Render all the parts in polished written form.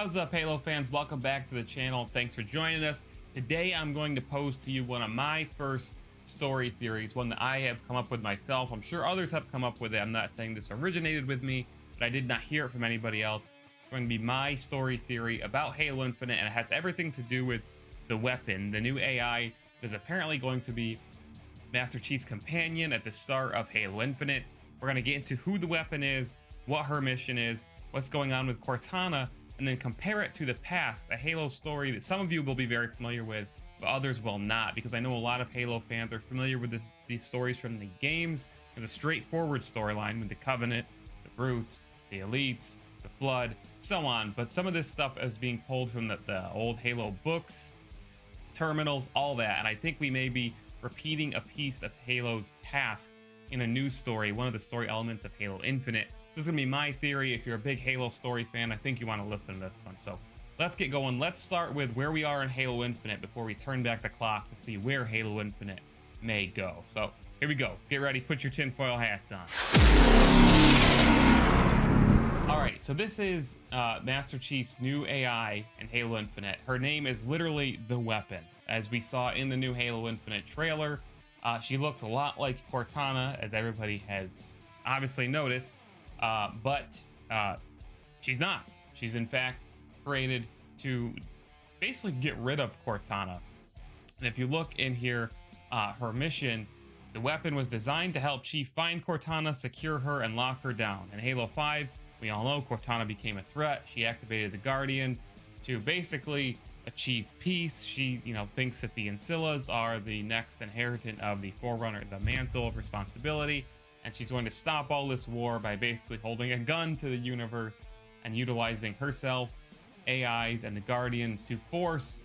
How's up, Halo fans? Welcome back to the channel. Thanks for joining us. Today I'm going to pose to you one of my first story theories, one that I have come up with myself. I'm sure others have come up with it. I'm not saying this originated with me, but I did not hear it from anybody else. It's going to be my story theory about Halo Infinite, and it has everything to do with the weapon, the new AI that is apparently going to be Master Chief's companion at the start of Halo Infinite. We're going to get into who the weapon is, what her mission is, what's going on with Cortana, and then compare it to the past, a Halo story that some of you will be very familiar with, but others will not, because I know a lot of Halo fans are familiar with these stories from the games. There's a straightforward storyline with the Covenant, the Brutes, the Elites, the Flood, so on, but some of this stuff is being pulled from the old Halo books, terminals, all that, and I think we may be repeating a piece of Halo's past in a new story, one of the story elements of Halo Infinite. This is going to be my theory. If you're a big Halo story fan, I think you want to listen to this one. So let's get going. Let's start with where we are in Halo Infinite before we turn back the clock to see where Halo Infinite may go. So here we go. Get ready. Put your tinfoil hats on. All right, so this is Master Chief's new AI in Halo Infinite. Her name is literally The Weapon. As we saw in the new Halo Infinite trailer, she looks a lot like Cortana, as everybody has obviously noticed. But she's not. She's in fact created to basically get rid of Cortana. And if you look in here, her mission, the weapon was designed to help Chief find Cortana, secure her, and lock her down. In Halo 5, we all know Cortana became a threat. She activated the Guardians to basically achieve peace. She, thinks that the Ancillas are the next inheritant of the Forerunner, the mantle of responsibility. And she's going to stop all this war by basically holding a gun to the universe and utilizing herself, AIs, and the Guardians to force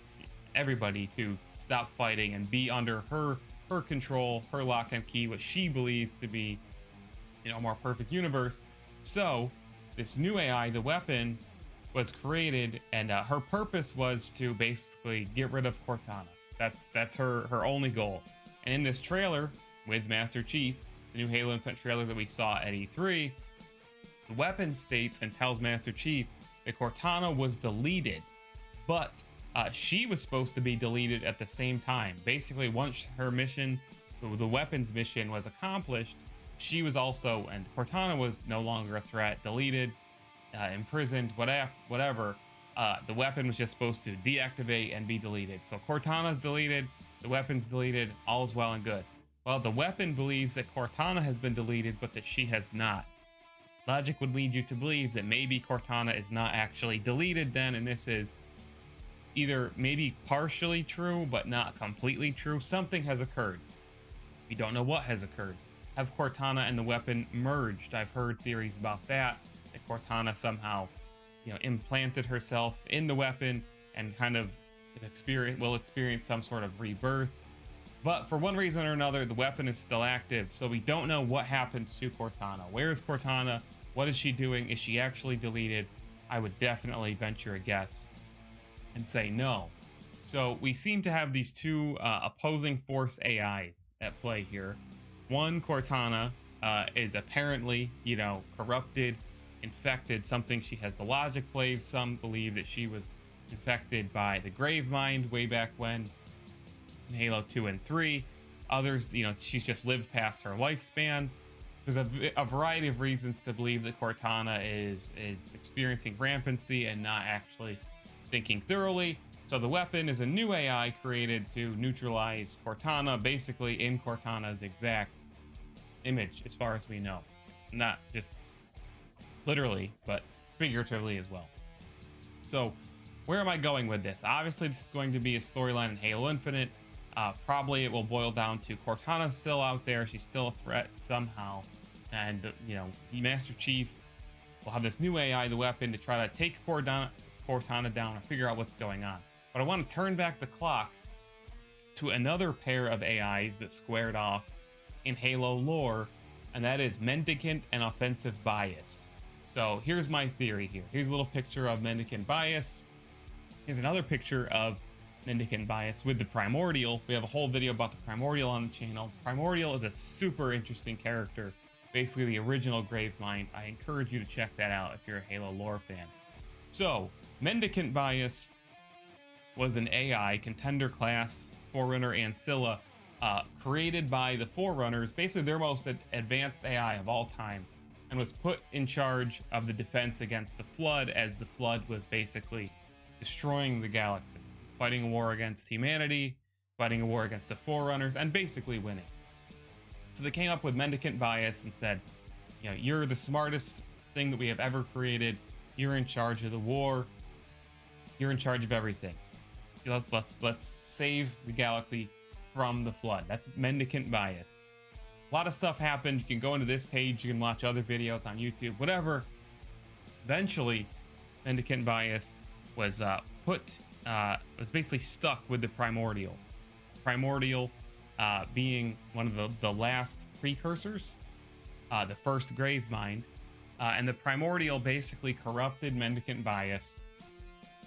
everybody to stop fighting and be under her control, her lock and key, what she believes to be, a more perfect universe. So this new AI, the weapon, was created, and her purpose was to basically get rid of Cortana. That's her only goal. And in this trailer with Master Chief, the new Halo Infinite trailer that we saw at E3, the weapon states and tells Master Chief that Cortana was deleted, but she was supposed to be deleted at the same time. Basically, once her mission, the weapon's mission, was accomplished, she was also, and Cortana was no longer a threat, deleted, imprisoned, whatever. The weapon was just supposed to deactivate and be deleted. So Cortana's deleted, the weapon's deleted, all's well and good. Well, the weapon believes that Cortana has been deleted, but that she has not. Logic would lead you to believe that maybe Cortana is not actually deleted then, and this is either maybe partially true, but not completely true. Something has occurred. We don't know what has occurred. Have Cortana and the weapon merged? I've heard theories about that Cortana somehow, implanted herself in the weapon and kind of will experience some sort of rebirth. But for one reason or another, the weapon is still active, so we don't know what happened to Cortana. Where is Cortana? What is she doing? Is she actually deleted? I would definitely venture a guess and say no. So we seem to have these two opposing force AIs at play here. One, Cortana, is apparently, corrupted, infected, something she has the logic played. Some believe that she was infected by the Gravemind way back when, in Halo 2 and 3. Others, she's just lived past her lifespan. There's a variety of reasons to believe that Cortana is experiencing rampancy and not actually thinking thoroughly. So the weapon is a new AI created to neutralize Cortana, basically in Cortana's exact image, as far as we know. Not just literally, but figuratively as well. So where am I going with this? Obviously, this is going to be a storyline in Halo Infinite. Probably it will boil down to Cortana's still out there. She's still a threat somehow. And, Master Chief will have this new AI, the weapon, to try to take Cortana down and figure out what's going on. But I want to turn back the clock to another pair of AIs that squared off in Halo lore, and that is Mendicant and Offensive Bias. So here's my theory here. Here's a little picture of Mendicant Bias. Here's another picture of Mendicant Bias with the Primordial. We have a whole video about the Primordial on the channel. Primordial is a super interesting character, basically the original Gravemind. I encourage you to check that out if you're a Halo lore fan. So Mendicant Bias was an AI contender class Forerunner Ancilla created by the Forerunners, basically their most advanced AI of all time, and was put in charge of the defense against the Flood, as the Flood was basically destroying the galaxy, fighting a war against humanity, fighting a war against the Forerunners, and basically winning. So they came up with Mendicant Bias and said, you know, you're the smartest thing that we have ever created. You're in charge of the war. You're in charge of everything. Let's save the galaxy from the Flood. That's Mendicant Bias. A lot of stuff happened. You can go into this page. You can watch other videos on YouTube, whatever. Eventually, Mendicant Bias was was basically stuck with the Primordial. Primordial being one of the last precursors, the first grave mind, and the Primordial basically corrupted Mendicant Bias.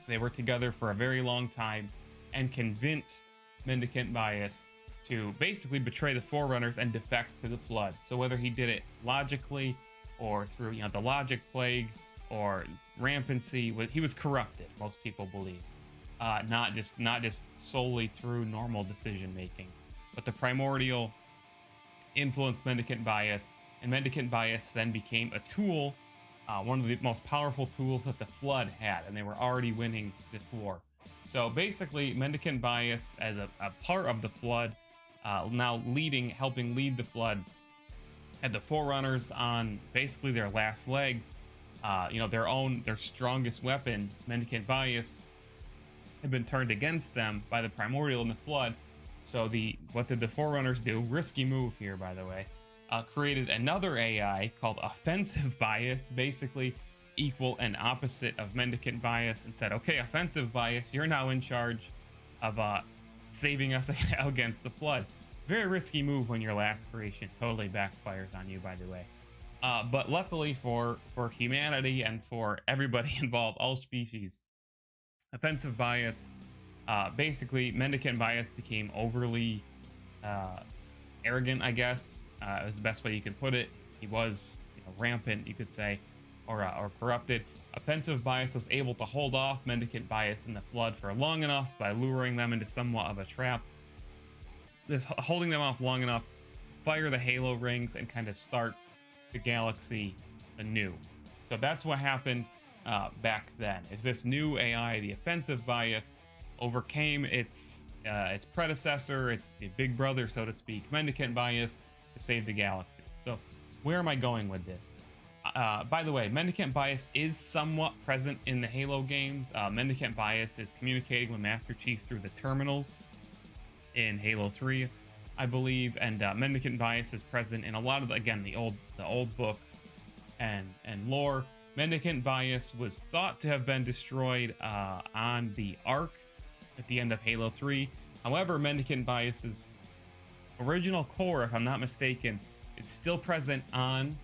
They were together for a very long time and convinced Mendicant Bias to basically betray the Forerunners and defect to the Flood. So whether he did it logically or through, you know, the logic plague or rampancy, he was corrupted, most people believe. Not just solely through normal decision making, but the Primordial influenced Mendicant Bias, and Mendicant Bias then became a tool, one of the most powerful tools that the Flood had, and they were already winning this war. So basically, Mendicant Bias, as a part of the Flood, now helping lead the Flood, had the Forerunners on basically their last legs. You know, their strongest weapon, Mendicant Bias, had been turned against them by the Primordial and the Flood. So what did the Forerunners do? Risky move here, by the way. Created another AI called Offensive Bias, basically equal and opposite of Mendicant Bias, and said, okay, Offensive Bias, you're now in charge of saving us against the Flood. Very risky move when your last creation totally backfires on you, by the way. But luckily for humanity and for everybody involved, all species, Offensive Bias, basically Mendicant Bias became overly arrogant, I guess. Is the best way you could put it. He was, you know, rampant, you could say, or corrupted. Offensive Bias was able to hold off Mendicant Bias in the Flood for long enough by luring them into somewhat of a trap. Just holding them off long enough, fire the Halo rings, and kind of start the galaxy anew. So that's what happened back then. Is this new AI, the Offensive Bias, overcame its predecessor, its big brother, so to speak, Mendicant Bias, to save the galaxy. So where am I going with this? By the way, Mendicant Bias is somewhat present in the Halo games. Mendicant Bias is communicating with Master Chief through the terminals in Halo 3, I believe, and Mendicant Bias is present in a lot of the old books and lore. Mendicant Bias was thought to have been destroyed on the Ark at the end of Halo 3. However, Mendicant Bias's original core, if I'm not mistaken, it's still present on,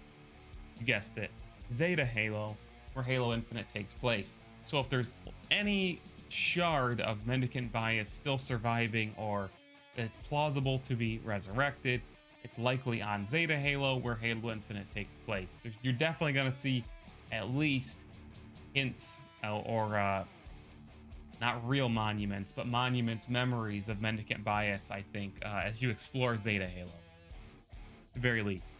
you guessed it, Zeta Halo, where Halo Infinite takes place. So if there's any shard of Mendicant Bias still surviving or it's plausible to be resurrected, it's likely on Zeta Halo, where Halo Infinite takes place. So you're definitely going to see at least hints or not real monuments, but monuments, memories of Mendicant Bias, I think, as you explore Zeta Halo, at the very least.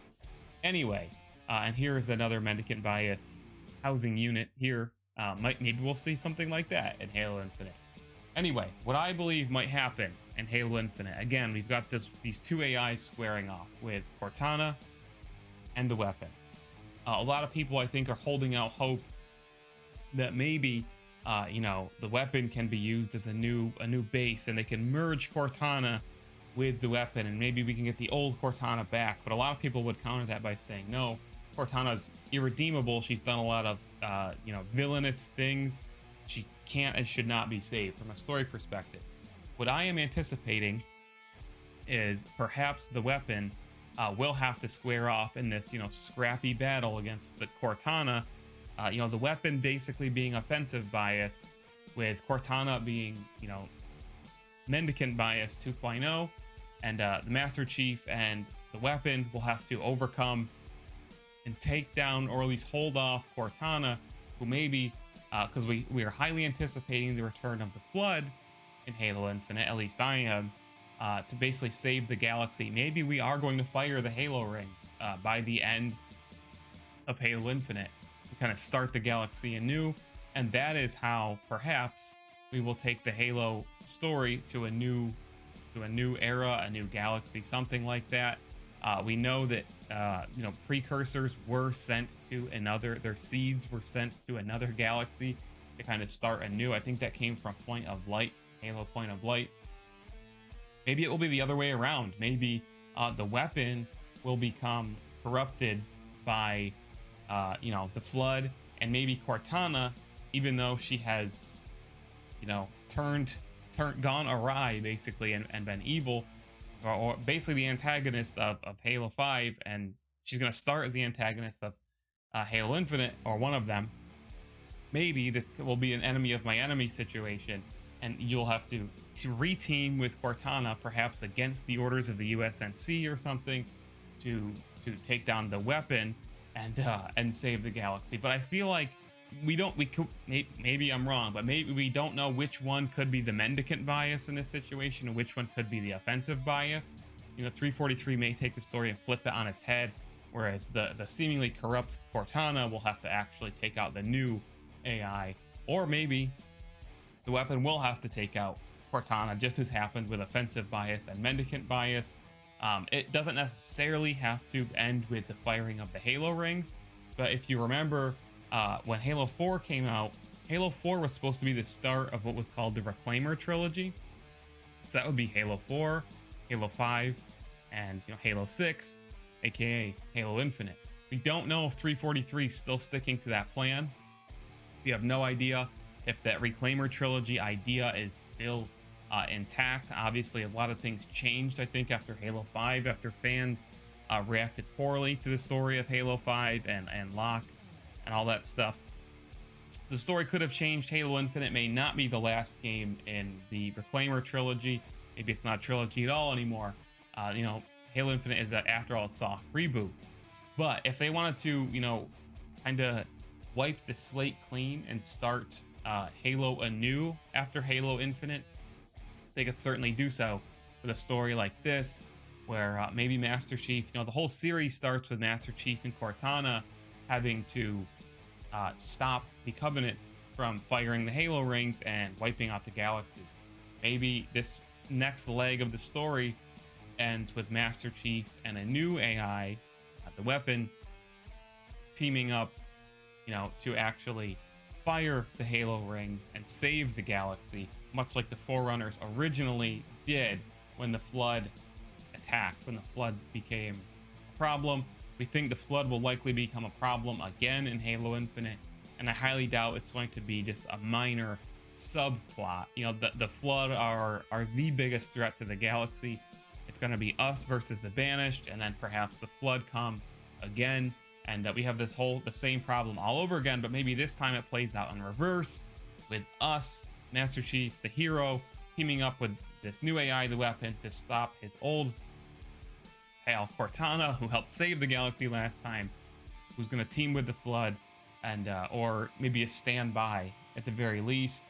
Anyway, and here is another Mendicant Bias housing unit here. Maybe we'll see something like that in Halo Infinite. Anyway, what I believe might happen in Halo Infinite, again, we've got these two AIs squaring off with Cortana and The Weapon. A lot of people, I think, are holding out hope that maybe you know, The Weapon can be used as a new base, and they can merge Cortana with The Weapon, and maybe we can get the old Cortana back. But a lot of people would counter that by saying, no, Cortana's irredeemable. She's done a lot of you know, villainous things. She can't and should not be saved from a story perspective. What I am anticipating is perhaps The Weapon will have to square off in this, you know, scrappy battle against the Cortana. You know, The Weapon basically being Offensive Bias, with Cortana being, you know, Mendicant Bias 2.0, and the Master Chief and The Weapon will have to overcome and take down, or at least hold off, Cortana, who maybe because we are highly anticipating the return of the Flood in Halo Infinite, at least I am, to basically save the galaxy. Maybe we are going to fire the Halo rings by the end of Halo Infinite to kind of start the galaxy anew, and that is how perhaps we will take the Halo story to a new era, a new galaxy, something like that. We know that precursors were sent to their seeds were sent to another galaxy to kind of start anew. I think that came from Point of Light, Halo Point of Light. Maybe it will be the other way around. Maybe the weapon will become corrupted by the Flood, and maybe Cortana, even though she has gone awry basically and been evil, or basically the antagonist of Halo 5, and she's going to start as the antagonist of Halo Infinite, or one of them. Maybe this will be an enemy of my enemy situation, and you'll have to re-team with Cortana, perhaps against the orders of the USNC or something, to take down the weapon and save the galaxy. But I feel like maybe I'm wrong, but maybe we don't know which one could be the Mendicant Bias in this situation and which one could be the offensive bias. 343 may take the story and flip it on its head, whereas the seemingly corrupt Cortana will have to actually take out the new AI, or maybe the weapon will have to take out Cortana, just as happened with offensive bias and Mendicant Bias. It doesn't necessarily have to end with the firing of the Halo rings, but if you remember, when Halo 4 came out, Halo 4 was supposed to be the start of what was called the Reclaimer trilogy. So that would be Halo 4, Halo 5, and Halo 6, aka Halo Infinite. We don't know if 343 is still sticking to that plan. We have no idea if that Reclaimer trilogy idea is still intact. Obviously, a lot of things changed, I think, after Halo 5, after fans reacted poorly to the story of Halo 5 and Locke and all that stuff. The story could have changed. Halo Infinite may not be the last game in the Reclaimer trilogy. Maybe it's not a trilogy at all anymore. Halo Infinite is, after all, a soft reboot. But if they wanted to, kind of wipe the slate clean and start Halo anew after Halo Infinite, they could certainly do so with a story like this, where maybe Master Chief, the whole series starts with Master Chief and Cortana having to stop the Covenant from firing the Halo rings and wiping out the galaxy. Maybe this next leg of the story ends with Master Chief and a new AI, the Weapon, teaming up, to actually fire the Halo rings and save the galaxy, much like the Forerunners originally did when the Flood attacked, when the Flood became a problem. We think the Flood will likely become a problem again in Halo Infinite, and I highly doubt it's going to be just a minor subplot. The Flood are the biggest threat to the galaxy. It's going to be us versus the Banished, and then perhaps the Flood come again, and we have the same problem all over again, but maybe this time it plays out in reverse, with us, Master Chief, the hero, teaming up with this new AI, the Weapon, to stop his old pal Cortana, who helped save the galaxy last time, who's going to team with the Flood, and or maybe a standby at the very least,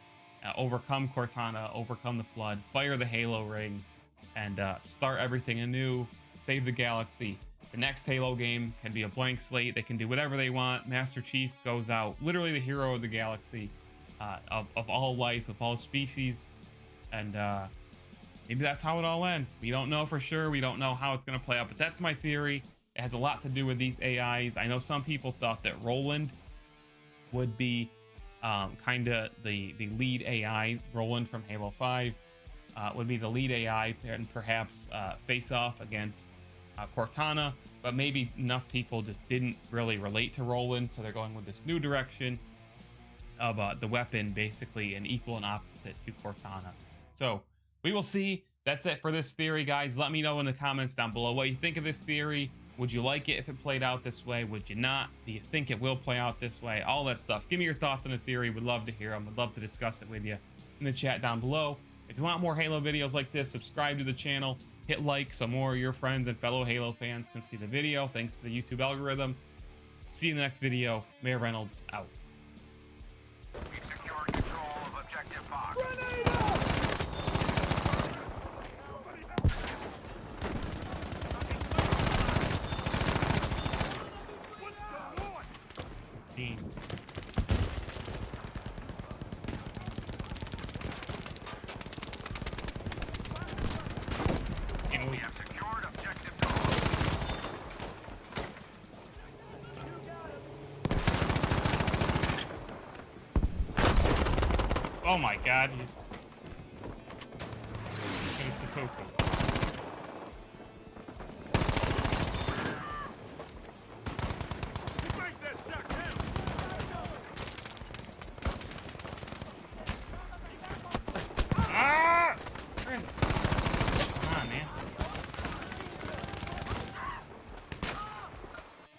overcome Cortana, overcome the Flood, fire the Halo rings, and start everything anew, save the galaxy. The next Halo game can be a blank slate. They can do whatever they want. Master Chief goes out, literally the hero of the galaxy, of all life, of all species, and maybe that's how it all ends. We don't know for sure. We don't know how it's going to play out, but that's my theory. It has a lot to do with these AIs. I know some people thought that Roland would be kind of the lead AI. Roland from Halo 5 would be the lead AI and perhaps face off against Cortana, but maybe enough people just didn't really relate to Roland, so they're going with this new direction of the Weapon, basically an equal and opposite to Cortana. So we will see. That's it for this theory, guys. Let me know in the comments down below what you think of this theory. Would you like it if it played out this way? Would you not? Do you think it will play out this way? All that stuff. Give me your thoughts on the theory. Would love to hear them. Would love to discuss it with you in the chat down below. If you want more Halo videos like this, subscribe to the channel. Hit like so more of your friends and fellow Halo fans can see the video. Thanks to the YouTube algorithm. See you in the next video. Mayor Reynolds out. objective box. Dean. We have secured objective dog. Oh my god, he's... It's Seppuku.